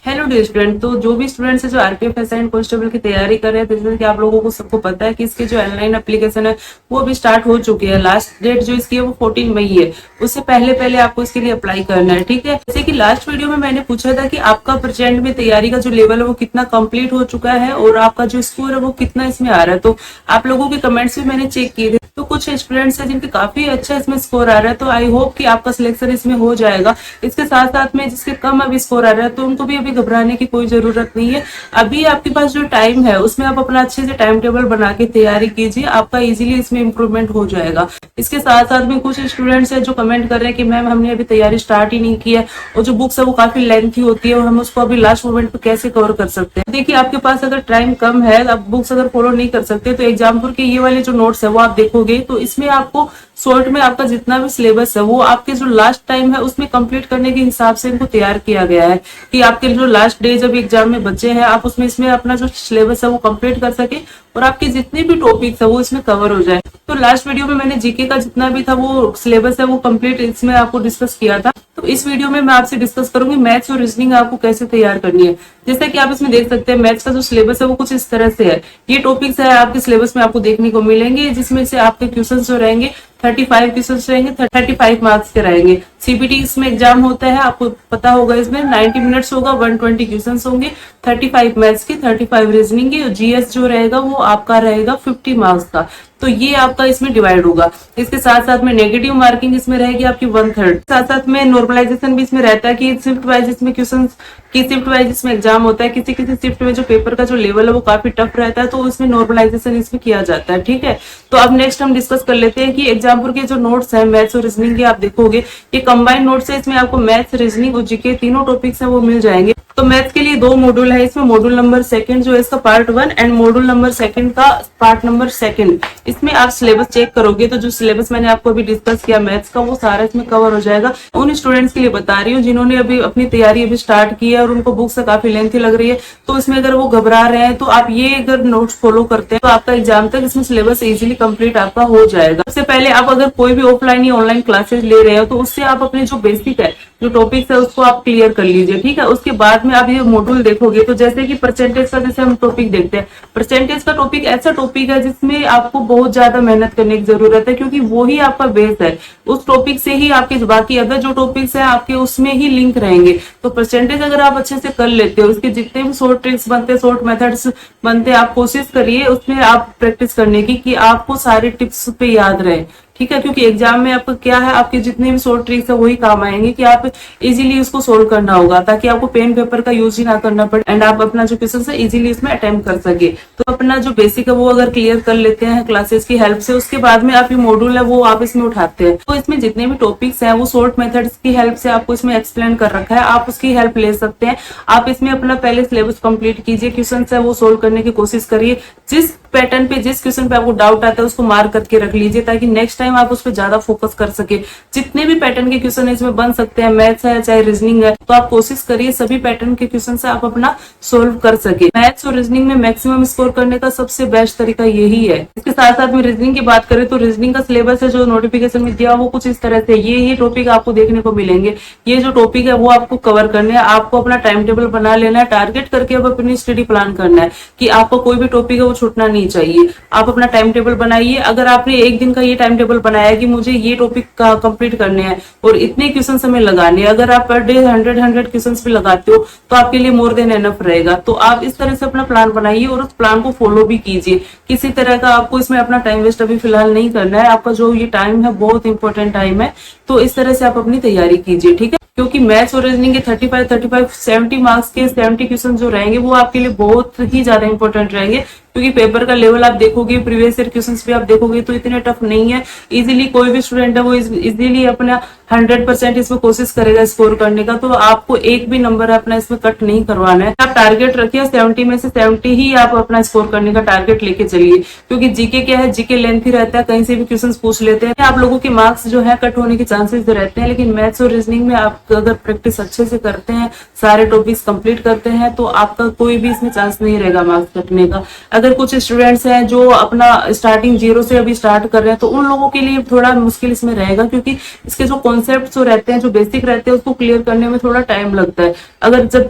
Hello dear student, तो जो भी स्टूडेंट्स है जो आरपीएफ एसआई कांस्टेबल की तैयारी कर रहे हैं, तो जैसे कि आप लोगों को सबको पता है कि इसकी जो ऑनलाइन एप्लीकेशन है वो अभी स्टार्ट हो चुकी है। लास्ट डेट जो इसकी है वो 14 मई है। उससे पहले पहले आपको इसके लिए अप्लाई करना है, ठीक है। जैसे कि लास्ट वीडियो में मैंने पूछा था कि आपका प्रेजेंट में तैयारी का जो लेवल है वो कितना कंप्लीट हो चुका है और आपका जो स्कोर है वो कितना इसमें आ रहा है। तो आप लोगों के कमेंट्स भी मैंने चेक किए थे, तो कुछ स्टूडेंट्स हैं जिनके काफी अच्छा इसमें स्कोर आ रहा है। तो आई होप कि आपका सिलेक्शन इसमें हो जाएगा। इसके साथ साथ में जिसके कम अभी स्कोर आ रहा है तो उनको भी अभी घबराने की कोई जरूरत नहीं है। अभी आपके पास जो टाइम है उसमें आप अपना अच्छे से टाइम टेबल बना के तैयारी कीजिए, आपका इजीली इसमें इंप्रूवमेंट हो जाएगा। इसके साथ साथ में कुछ स्टूडेंट्स हैं जो कमेंट कर रहे हैं कि मैम हमने अभी तैयारी स्टार्ट ही नहीं की है और जो बुक्स है वो काफी लेंथी होती है और हम उसको अभी लास्ट मोमेंट पे कैसे कवर कर सकते हैं। देखिए, आपके पास अगर टाइम कम है, आप बुक्स अगर फॉलो नहीं कर सकते, तो एग्जाम्पल के ये वाले जो नोट्स है वो आप देखोगे तो इसमें आपको शॉर्ट में आपका जितना भी सिलेबस है वो आपके जो लास्ट टाइम है उसमें कंप्लीट करने के हिसाब से इनको तैयार किया गया है कि आपके जो लास्ट डे जब एग्जाम में बचे हैं आप उसमें इसमें अपना जो सिलेबस है वो कंप्लीट कर सके और आपके जितने भी टॉपिक्स है वो इसमें कवर हो जाए। तो लास्ट वीडियो में मैंने जीके का जितना भी था वो सिलेबस है वो कंप्लीट इसमें आपको डिस्कस किया था। तो इस वीडियो में मैं आपसे डिस्कस करूंगी मैथ्स और रीजनिंग आपको कैसे तैयार करनी है। जैसा कि आप इसमें देख सकते हैं, मैथ्स का जो सिलेबस है वो कुछ इस तरह से है। ये टॉपिक्स है आपके सिलेबस में आपको देखने को मिलेंगे, जिसमें से आपके क्वेश्चंस जो रहेंगे 35 क्वेश्चंस रहेंगे, 35 मार्क्स के रहेंगे। सीबीटी इसमें एग्जाम होता है, आपको पता होगा। इसमें 90 मिनट्स होगा, 120 क्वेश्चंस होंगे, 35 मैथ्स की, 35 रीजनिंग की। जीएस जो रहेगा वो आपका रहेगा 50 मार्क्स का। तो ये आपका इसमें डिवाइड होगा। इसके साथ साथ में नेगेटिव मार्किंग इसमें रहेगी आपकी 1/3। साथ साथ में नॉर्मलाइजेशन भी इसमें रहता है कि शिफ्ट वाइज इसमें क्वेश्चन की शिफ्ट वाइज इसमें एग्जाम होता है। किसी किसी शिफ्ट में जो पेपर का जो लेवल है वो काफी टफ रहता है, तो उसमें नॉर्मलाइजेशन इसमें किया जाता है, ठीक है। तो अब नेक्स्ट हम डिस्कस कर लेते हैं कि एग्जाम्पल के जो नोट्स है मैथ्स और रीजनिंग के, आप देखोगे ये कंबाइंड नोट्स है। इसमें आपको मैथ्स, रीजनिंग और जीके तीनों टॉपिक्स है वो मिल जाएंगे। तो मैथ्स के लिए 2 मॉड्यूल है इसमें। मॉड्यूल नंबर 2 जो है इसका पार्ट 1 एंड मॉड्यूल नंबर 2 का पार्ट नंबर 2। इसमें आप सिलेबस चेक करोगे तो जो सिलेबस मैंने आपको अभी डिस्कस किया मैथ्स का वो सारा इसमें कवर हो जाएगा। उन स्टूडेंट्स के लिए बता रही हूँ जिन्होंने अभी अपनी तैयारी अभी स्टार्ट की है और उनको बुक से काफी लेंथी लग रही है, तो इसमें अगर वो घबरा रहे हैं तो आप ये अगर नोट्स फॉलो करते हैं तो आपका एग्जाम तक इसमें सिलेबस इजीली कंप्लीट आपका हो जाएगा। सबसे पहले आप अगर कोई भी ऑफलाइन या ऑनलाइन क्लासेस ले रहे हो तो उससे आप अपने जो बेसिक है, जो टॉपिक्स है उसको आप क्लियर कर लीजिए, ठीक है। उसके बाद में आप ये मॉड्यूल देखोगे तो जैसे कि परसेंटेज का जैसे हम टॉपिक देखते हैं, परसेंटेज का टॉपिक ऐसा टॉपिक है जिसमें आपको बहुत ज्यादा मेहनत करने की जरूरत है, क्योंकि वो ही आपका बेस है। उस टॉपिक से ही आपके बाकी अदर जो टॉपिक्स है आपके उसमें ही लिंक रहेंगे। तो परसेंटेज अगर आप अच्छे से कर लेते हो, उसके जितने भी शॉर्ट ट्रिक्स बनते हैं, शॉर्ट मेथड्स बनते हैं, आप कोशिश करिए उसमें आप प्रैक्टिस करने की कि आपको सारे टिप्स पे याद रहे, ठीक है। क्योंकि एग्जाम में आपको क्या है, आपके जितने भी शॉर्ट ट्रिक्स है वही काम आएंगे कि आप इजीली उसको सोल्व करना होगा, ताकि आपको पेन पेपर का यूज ही ना करना पड़े एंड आप अपना जो क्वेश्चन है इजीली इसमें अटेम्प्ट कर सके। तो अपना जो बेसिक है वो अगर क्लियर कर लेते हैं क्लासेस की हेल्प से, उसके बाद में आप ये मॉड्यूल है वो आप इसमें उठाते हैं। तो इसमें जितने भी टॉपिक्स हैं वो शॉर्ट मेथड्स की हेल्प से आपको इसमें एक्सप्लेन कर रखा है, आप उसकी हेल्प ले सकते हैं। आप इसमें अपना पहले सिलेबस कंप्लीट कीजिए, क्वेश्चन है वो सोल्व करने की कोशिश करिए। जिस पैटर्न पे, जिस क्वेश्चन पे आपको डाउट आता है उसको मार्क करके रख लीजिए, ताकि नेक्स्ट टाइम आप उस पर ज्यादा फोकस कर सके। जितने भी पैटर्न के क्वेश्चन इसमें बन सकते हैं, मैथ्स है चाहे रीजनिंग है, तो आप कोशिश करिए सभी पैटर्न के क्वेश्चन से आप अपना सोल्व कर सके। मैथ्स और रीजनिंग में मैक्सिमम स्कोर करने का सबसे बेस्ट तरीका यही है। इसके साथ साथ में रीजनिंग की बात करें तो रीजनिंग का सिलेबस है जो नोटिफिकेशन में दिया वो कुछ इस तरह से ये टॉपिक आपको देखने को मिलेंगे। ये जो टॉपिक है वो आपको कवर करने हैं। आपको अपना टाइम टेबल बना लेना है, टारगेट करके अब अपनी स्टडी प्लान करना है कि आपको कोई भी टॉपिक है वो छूटना नहीं चाहिए। आप अपना टाइम टेबल बनाइए। अगर आपने एक दिन का ये टाइम टेबल बनाया कि मुझे ये टॉपिक का कंप्लीट करने हैं और इतने क्वेश्चन हमें लगाने हैं, अगर आप पर डे 100 क्वेश्चन भी लगाते हो तो आपके लिए मोर देन एनफ रहेगा। तो आप इस तरह से अपना प्लान बनाइए और उस प्लान को फॉलो भी कीजिए। किसी तरह का आपको इसमें अपना टाइम वेस्ट अभी फिलहाल नहीं करना है। आपका जो ये टाइम है बहुत इंपॉर्टेंट टाइम है, तो इस तरह से आप अपनी तैयारी कीजिए, ठीक है। क्योंकि मैथ्स और रीजनिंग के 35 70 मार्क्स के 70 क्वेश्चन जो रहेंगे वो आपके लिए बहुत ही ज्यादा इंपॉर्टेंट रहेंगे। क्योंकि पेपर का लेवल आप देखोगे, प्रीवियस ईयर क्वेश्चंस भी आप देखोगे तो इतने टफ नहीं है। इजीली कोई भी स्टूडेंट है वो इजीली अपना 100% इसमें कोशिश करेगा स्कोर करने का। तो आपको एक भी नंबर अपना इसमें कट नहीं करवाना है। आप टारगेट रखिए 70 में से 70 ही आप अपना स्कोर करने का टारगेट लेके चलिए। क्योंकि जीके क्या है, जीके लेंथी रहता है, कहीं से भी क्वेश्चन पूछ लेते हैं, आप लोगों के मार्क्स जो है कट होने के चांसेस रहते हैं। लेकिन मैथ्स और रीजनिंग में आप अगर प्रैक्टिस अच्छे से करते हैं, सारे टॉपिक्स कंप्लीट करते हैं, तो आपका कोई भी इसमें चांस नहीं रहेगा मार्क्स कटने का। अगर कुछ स्टूडेंट्स हैं जो अपना स्टार्टिंग जीरो से अभी स्टार्ट कर रहे हैं, तो उन लोगों के लिए थोड़ा मुश्किल इसमें रहेगा, क्योंकि इसके जो कॉन्सेप्ट जो रहते हैं, जो बेसिक रहते हैं, उसको क्लियर करने में थोड़ा टाइम लगता है। अगर जब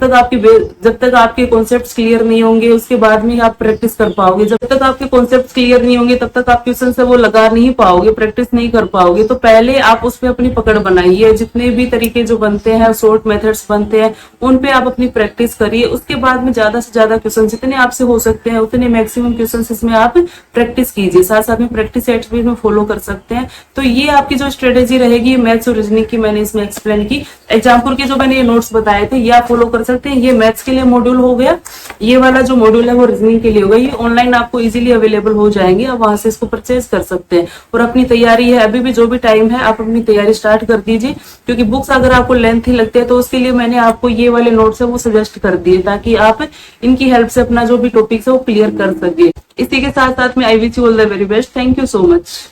तक आपके कॉन्सेप्ट क्लियर नहीं होंगे, उसके बाद में आप प्रैक्टिस कर पाओगे। जब तक आपके कॉन्सेप्ट क्लियर नहीं होंगे, तब तक आप क्वेश्चन से वो लगा नहीं पाओगे, प्रैक्टिस नहीं कर पाओगे। तो पहले आप उस पर अपनी पकड़ बनाइए, जितने भी तरीके जो बनते हैं, शॉर्ट मेथड्स बनते हैं, उन पे आप अपनी प्रैक्टिस करिए। उसके बाद में ज्यादा से ज्यादा क्वेश्चन जितने आपसे हो सकते हैं, उतने मैक्सिमम क्वेश्चन इसमें आप प्रैक्टिस कीजिए। साथ साथ में प्रैक्टिस सेट्स भी इसमें फॉलो कर सकते हैं। तो ये आपकी जो स्ट्रेटेजी रहेगी मैथ्स और रीजनिंग की, मैंने इसमें एक्सप्लेन की। एग्जाम्पल के जो मैंने ये नोट्स बताए थे, ये आप फॉलो कर सकते हैं। ये मैथ्स के लिए मॉड्यूल हो गया, ये वाला जो मॉड्यूल है वो रीजनिंग के लिए होगा। ये ऑनलाइन आपको इजीली अवेलेबल हो जाएंगे, आप वहां से इसको परचेज कर सकते हैं। और अपनी तैयारी है, अभी भी जो भी टाइम है, आप अपनी तैयारी स्टार्ट कर दीजिए। क्योंकि बुक्स अगर आपको लेंथी लगते हैं, तो उसके लिए मैंने आपको ये वाले नोट्स है वो सजेस्ट कर दिए, ताकि आप इनकी हेल्प से अपना जो भी टॉपिक्स है वो क्लियर कर सके। इसी के साथ साथ में I wish you all the very best. Thank you so much.